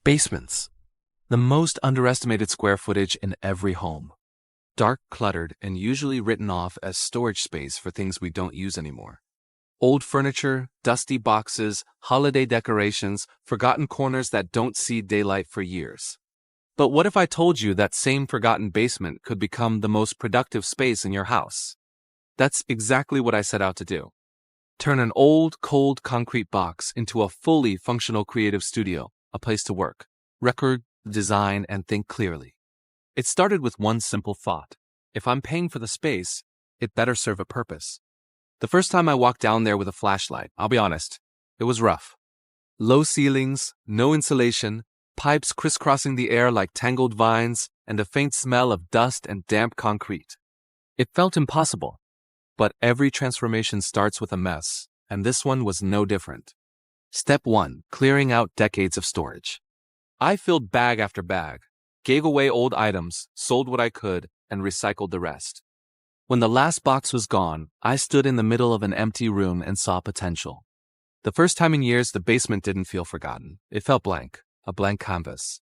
Basements. The most underestimated square footage in every home. Dark, cluttered, and usually written off as storage space for things we don't use anymore. Old furniture, dusty boxes, holiday decorations, forgotten corners that don't see daylight for years. But what if I told you that same forgotten basement could become the most productive space in your house? That's exactly what I set out to do. Turn an old, cold concrete box into a fully functional creative studio, a place to work, record, design, and think clearly. It started with one simple thought. If I'm paying for the space, it better serve a purpose. The first time I walked down there with a flashlight, I'll be honest, it was rough. Low ceilings, no insulation, pipes crisscrossing the air like tangled vines, and a faint smell of dust and damp concrete. It felt impossible. But every transformation starts with a mess, and this one was no different. Step 1. Clearing out decades of storage. I filled bag after bag, gave away old items, sold what I could, and recycled the rest. When the last box was gone, I stood in the middle of an empty room and saw potential. The first time in years, the basement didn't feel forgotten. It felt blank, a blank canvas.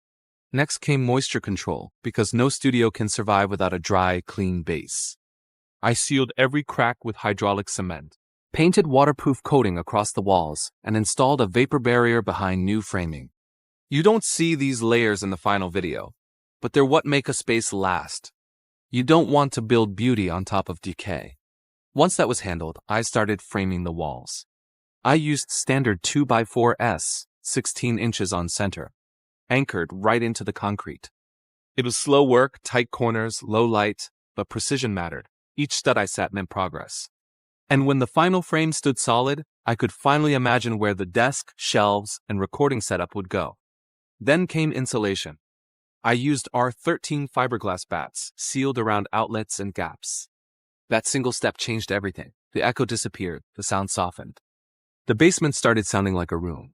Next came moisture control, because no studio can survive without a dry, clean base. I sealed every crack with hydraulic cement, painted waterproof coating across the walls, and installed a vapor barrier behind new framing. You don't see these layers in the final video, but they're what make a space last. You don't want to build beauty on top of decay. Once that was handled, I started framing the walls. I used standard 2x4s, 16 inches on center, anchored right into the concrete. It was slow work, tight corners, low light, but precision mattered. Each stud I sat meant progress. And when the final frame stood solid, I could finally imagine where the desk, shelves, and recording setup would go. Then came insulation. I used R13 fiberglass bats, sealed around outlets and gaps. That single step changed everything. The echo disappeared, the sound softened. The basement started sounding like a room.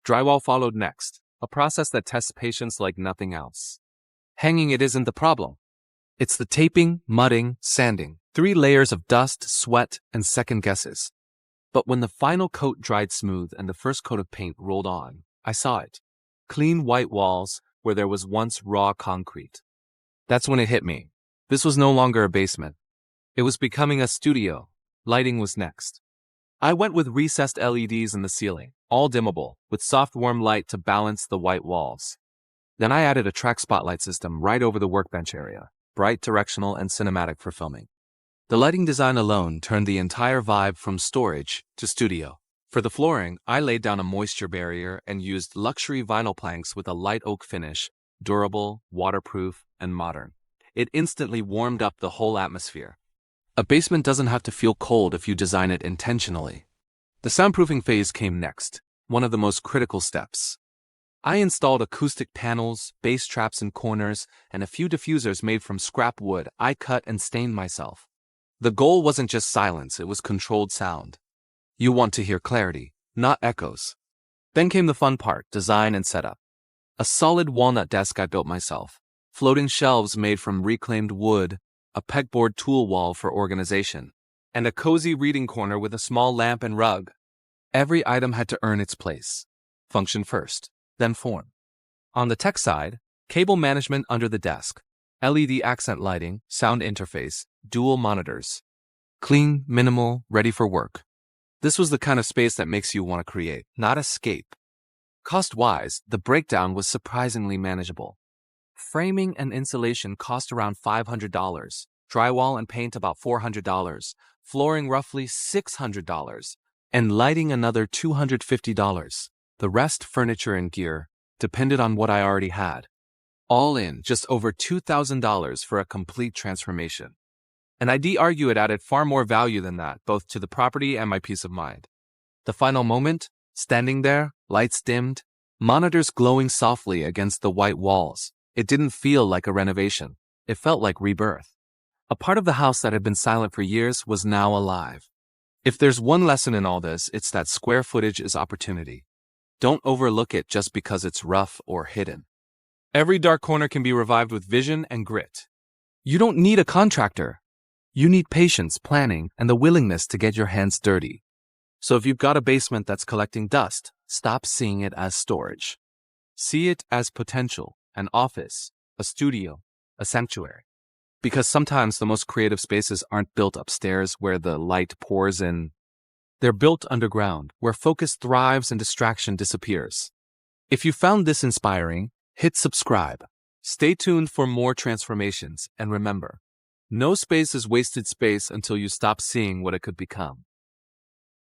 Drywall followed next, a process that tests patience like nothing else. Hanging it isn't the problem. It's the taping, mudding, sanding, 3 layers of dust, sweat, and second guesses. But when the final coat dried smooth and the first coat of paint rolled on, I saw it. Clean white walls where there was once raw concrete. That's when it hit me. This was no longer a basement. It was becoming a studio. Lighting was next. I went with recessed LEDs in the ceiling, all dimmable, with soft warm light to balance the white walls. Then I added a track spotlight system right over the workbench area, bright, directional, and cinematic for filming. The lighting design alone turned the entire vibe from storage to studio. For the flooring, I laid down a moisture barrier and used luxury vinyl planks with a light oak finish, durable, waterproof, and modern. It instantly warmed up the whole atmosphere. A basement doesn't have to feel cold if you design it intentionally. The soundproofing phase came next, one of the most critical steps. I installed acoustic panels, bass traps in corners, and a few diffusers made from scrap wood I cut and stained myself. The goal wasn't just silence, it was controlled sound. You want to hear clarity, not echoes. Then came the fun part, design and setup. A solid walnut desk I built myself, floating shelves made from reclaimed wood, a pegboard tool wall for organization, and a cozy reading corner with a small lamp and rug. Every item had to earn its place. Function first, then form. On the tech side, cable management under the desk, LED accent lighting, sound interface, dual monitors. Clean, minimal, ready for work. This was the kind of space that makes you want to create, not escape. Cost-wise, the breakdown was surprisingly manageable. Framing and insulation cost around $500, drywall and paint about $400, flooring roughly $600, and lighting another $250. The rest, furniture and gear, depended on what I already had. All in, just over $2,000 for a complete transformation. And I'd argue it added far more value than that, both to the property and my peace of mind. The final moment, standing there, lights dimmed, monitors glowing softly against the white walls. It didn't feel like a renovation. It felt like rebirth. A part of the house that had been silent for years was now alive. If there's one lesson in all this, it's that square footage is opportunity. Don't overlook it just because it's rough or hidden. Every dark corner can be revived with vision and grit. You don't need a contractor. You need patience, planning, and the willingness to get your hands dirty. So if you've got a basement that's collecting dust, stop seeing it as storage. See it as potential, an office, a studio, a sanctuary. Because sometimes the most creative spaces aren't built upstairs where the light pours in. They're built underground, where focus thrives and distraction disappears. If you found this inspiring, hit subscribe. Stay tuned for more transformations, and remember, no space is wasted space until you stop seeing what it could become.